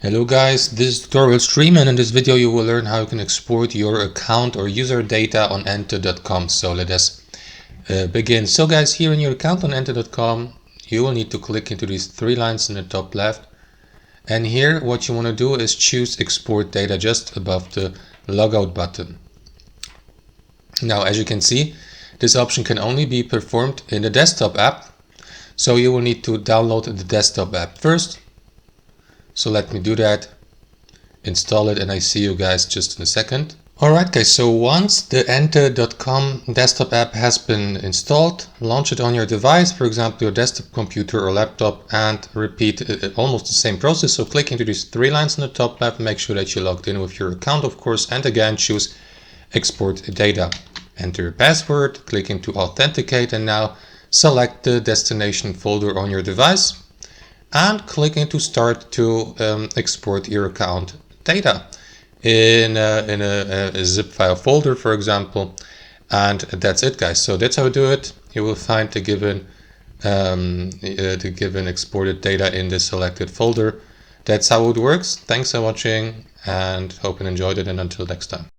Hello guys, this is tutorial stream, and in this video you will learn how you can export your account or user data on ente.com. So let us begin. So guys, here in your account on ente.com you will need to click into these three lines in the top left, and here what you want to do is choose export data just above the logout button. Now as you can see, this option can only be performed in the desktop app, so you will need to download the desktop app first. So let me do that, install it, and I see you guys just in a second. Alright guys, so once the Ente.com desktop app has been installed, launch it on your device, for example your desktop computer or laptop, and repeat almost the same process. So click into these three lines on the top left, make sure that you're logged in with your account of course, and again choose export data. Enter your password, click into authenticate, and now select the destination folder on your device and click into start to export your account data in a zip file folder, for example. And that's it guys. So that's how to do it. You will find the given exported data in the selected folder. That's how it works. Thanks for watching and hope you enjoyed it, and until next time.